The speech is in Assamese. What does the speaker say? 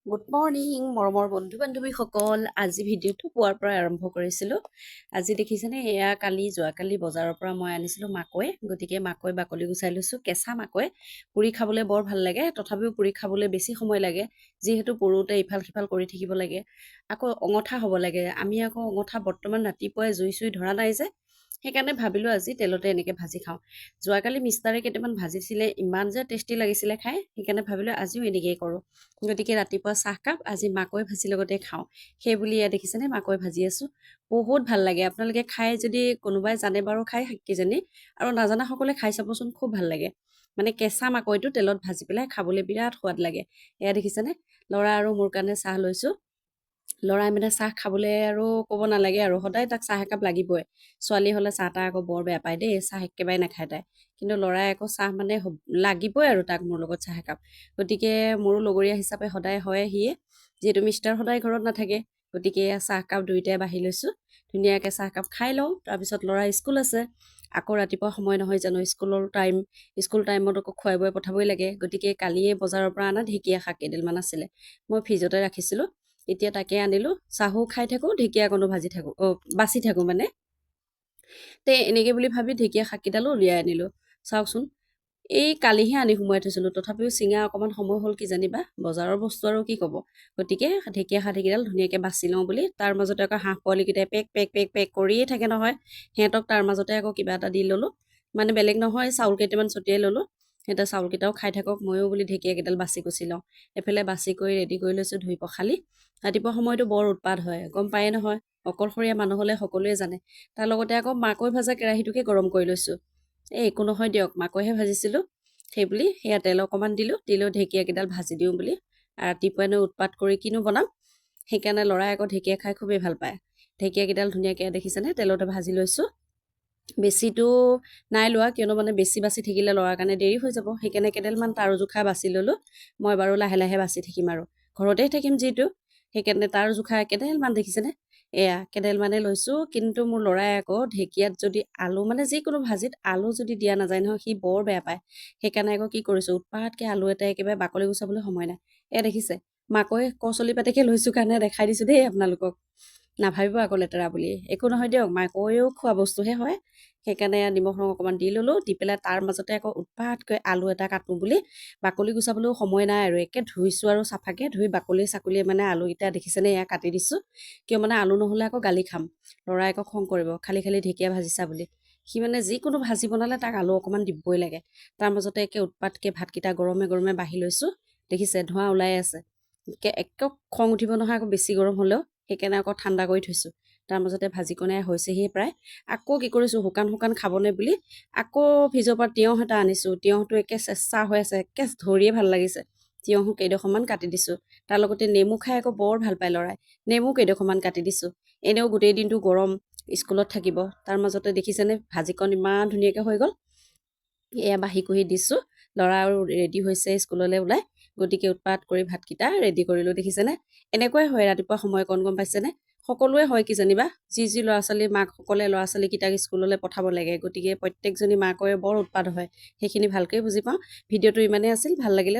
গুড মৰ্ণিং মৰমৰ বন্ধু বান্ধৱীসকল। আজি ভিডিঅ'টো পুৱাৰ পৰা আৰম্ভ কৰিছিলোঁ। আজি দেখিছেনে, যোৱাকালি বজাৰৰ পৰা মই আনিছিলোঁ মাকৈ। গতিকে মাকৈ বাকলি গুচাই লৈছোঁ। কেঁচা মাকৈ পুৰি খাবলৈ বৰ ভাল লাগে, তথাপিও পুৰি খাবলৈ বেছি সময় লাগে, যিহেতু পুৰোতে ইফাল সিফাল কৰি থাকিব লাগে, আকৌ অঙঠা হ'ব লাগে। আমি আকৌ অঙঠা বৰ্তমান ৰাতিপুৱাই জুই চুই ধৰা নাই যে, সেইকাৰণে ভাবিলোঁ আজি তেলতে এনেকৈ ভাজি খাওঁ। যোৱাকালি মিষ্টাৰে কেইটামান ভাজিছিলে, ইমান যে টেষ্টি লাগিছিলে খাই, সেইকাৰণে ভাবিলোঁ আজিও এনেকেই কৰোঁ। গতিকে ৰাতিপুৱা চাহকাপ আজি মাকৈ ভাজিৰ লগতে খাওঁ। সেই বুলি ইয়াত দেখিছেনে মাকৈ ভাজি আছোঁ। বহুত ভাল লাগে, আপোনালোকে খাই যদি কোনোবাই জানে বাৰু খাই কিজানি, আৰু নাজানাসকলে খাই চাবচোন, খুব ভাল লাগে। মানে কেঁচা মাকৈটো তেলত ভাজি পেলাই খাবলৈ বিৰাট সোৱাদ লাগে। এয়া দেখিছেনে, ল'ৰা আৰু মোৰ কাৰণে চাহ লৈছোঁ। ল'ৰাই মানে চাহ খাবলৈ আৰু ক'ব নালাগে, আৰু সদায় তাক চাহ একাপ লাগিবই। ছোৱালী হ'লে চাহ তাহ আকৌ বৰ বেয়া পায় দেই, চাহ একেবাৰে নাখায় তাই। কিন্তু ল'ৰাই আকৌ চাহ মানে লাগিবই আৰু তাক মোৰ লগত চাহ একাপ। গতিকে মোৰো লগৰীয়া হিচাপে সদায় হয় সিয়ে, যিহেতু মিষ্টাৰ সদায় ঘৰত নাথাকে। গতিকে চাহকাপ দুয়োটাই বাঢ়ি লৈছোঁ, ধুনীয়াকৈ চাহকাপ খাই লওঁ। তাৰপিছত ল'ৰা স্কুল আছে, আকৌ ৰাতিপুৱা সময় নহয় জানো, স্কুল টাইমত আকৌ খুৱাই বুৱাই পঠাবই লাগে। গতিকে কালিয়ে বজাৰৰ পৰা অনা ঢেকীয়া শাক কেইডালমান আছিলে, মই ফ্ৰিজতে ৰাখিছিলোঁ। এতিয়া তাকে আনিলোঁ, চাহো খাই থাকোঁ, ঢেকীয়াকণো বাচি থাকোঁ মানে। এনেকৈ বুলি ভাবি ঢেকীয়া শাককেইডালো উলিয়াই আনিলোঁ। চাওকচোন, এই কালিহে আনি সোমোৱাই থৈছিলোঁ, তথাপিও চিঙা অকণমান সময় হ'ল কিজানিবা, বজাৰৰ বস্তু আৰু কি ক'ব। গতিকে ঢেকীয়া শাককেইডাল ধুনীয়াকৈ বাছি লওঁ বুলি, তাৰ মাজতে আকৌ হাঁহ পোৱালিকেইটাই পেক পেক পেক পেক কৰিয়ে থাকে নহয়, সিহঁতক তাৰ মাজতে আকৌ কিবা এটা দি ল'লোঁ। মানে বেলেগ নহয়, চাউল কেইটামান ছটিয়াই ল'লোঁ। সিহঁতে চাউলকেইটাও খাই থাকক, ময়ো বুলি ঢেকীয়াকেইডাল বাছি কুচি লওঁ। এফালে বাছি কৰি ৰেডি কৰি লৈছোঁ ধুই পখালি। ৰাতিপুৱা সময়তো বৰ উৎপাত হয়, গম পায়ে নহয়, অকলশৰীয়া মানুহ হ'লে সকলোৱে জানে। তাৰ লগতে আকৌ মাকৈ ভাজা কেৰাহীটোকে গৰম কৰি লৈছোঁ। একো নহয় দিয়ক, মাকৈহে ভাজিছিলোঁ। সেই বুলি সেয়া তেল অকণমান দিলোঁ ঢেকীয়াকেইডাল ভাজি দিওঁ বুলি। ৰাতিপুৱানো উৎপাত কৰি কিনো বনাম, সেইকাৰণে ল'ৰাই আকৌ ঢেকীয়া খাই খুবেই ভাল পায়। ঢেকীয়াকেইডাল ধুনীয়াকৈ দেখিছেনে তেলতে ভাজি লৈছোঁ। বেছিটো নাই লোৱা, কিয়নো মানে বেছি বাছি থাকিলে ল'ৰাৰ কাৰণে দেৰি হৈ যাব, সেইকাৰণে কেইডালমান তাৰো জোখা বাছি ল'লোঁ। মই বাৰু লাহে লাহে বাছি থাকিম, আৰু ঘৰতেই থাকিম যিহেতু, সেইকাৰণে তাৰ জোখা কেইডালমান দেখিছেনে, এয়া কেইডালমানে লৈছোঁ। কিন্তু মোৰ ল'ৰাই আকৌ ঢেকীয়াত যদি আলু, মানে যিকোনো ভাজিত আলু যদি দিয়া নাযায় নহয়, সি বৰ বেয়া পায়। সেইকাৰণে আকৌ কি কৰিছোঁ, উৎপাতকৈ আলু এটা একেবাৰে বাকলি গুচাবলৈ সময় নাই। দেখিছে, মাকৈ কচলি পাতেকে লৈছোঁ কাৰণে দেখাই দিছোঁ দেই আপোনালোকক, নাভাবিব আকৌ লেতেৰা বুলি। একো নহয় দিয়ক, মাকৈও খোৱা বস্তুহে হয়। সেইকাৰণে নিমখ ৰং অকণমান দি ল'লোঁ, দি পেলাই তাৰ মাজতে আকৌ উৎপাতকৈ আলু এটা কাটোঁ বুলি, বাকলি গুচাবলৈও সময় নাই, আৰু একে ধুইছোঁ আৰু চাফাকৈ ধুই বাকলি চাকলিয়ে মানে আলুকেইটা দেখিছেনে এয়া কাটি দিছোঁ। কিয় মানে আলু নহ'লে আকৌ গালি খাম, ল'ৰাই আকৌ খং কৰিব, খালি খালি ঢেকীয়া ভাজিছা বুলি। সি মানে যিকোনো ভাজি বনালে তাক আলু অকণমান দিবই লাগে। তাৰ মাজতে একে উৎপাতকৈ ভাতকেইটা গৰমে গৰমে বাঢ়ি লৈছোঁ। দেখিছে ধোঁৱা ওলাই আছে, একে খং উঠিব নহয় আকৌ বেছি গৰম হ'লেও, সেইকাৰণে আকৌ ঠাণ্ডা কৰি থৈছোঁ। তাৰ মাজতে ভাজিকণাই হৈছেহি প্ৰায়। আকৌ কি কৰিছোঁ, শুকান শুকান খাবনে বুলি আকৌ ফ্ৰিজৰ পৰা তিয়ঁহ এটা আনিছোঁ। তিয়ঁহটো একে চেঁচা হৈ আছে, একে ধৰিয়ে ভাল লাগিছে। তিয়ঁহো কেইডোখৰমান কাটি দিছোঁ। তাৰ লগতে নেমু খাই আকৌ বৰ ভাল পায় ল'ৰাই, নেমু কেইডোখৰমান কাটি দিছোঁ। এনেও গোটেই দিনটো গৰম, স্কুলত থাকিব। তাৰ মাজতে দেখিছেনে ভাজিকণ ইমান ধুনীয়াকৈ হৈ গ'ল। এয়া বাঢ়ি কুহি দিছোঁ, ল'ৰা আৰু ৰেডি হৈছে স্কুললৈ ওলাই। গতিকে উৎপাত কৰি ভাতকেইটা ৰেডি কৰিলোঁ, দেখিছেনে। এনেকুৱাই হয় ৰাতিপুৱা সময়কণ, গম পাইছেনে। সকলোৱে হয় কিজানিবা, যি ল'ৰা ছোৱালী মাকসকলে ল'ৰা ছোৱালীকেইটাক স্কুললৈ পঠাব লাগে। গতিকে প্ৰত্যেকজনী মাকৰে বৰ উৎপাত হয়, সেইখিনি ভালকৈ বুজি পাওঁ। ভিডিঅ'টো ইমানেই আছিল, ভাল লাগিলে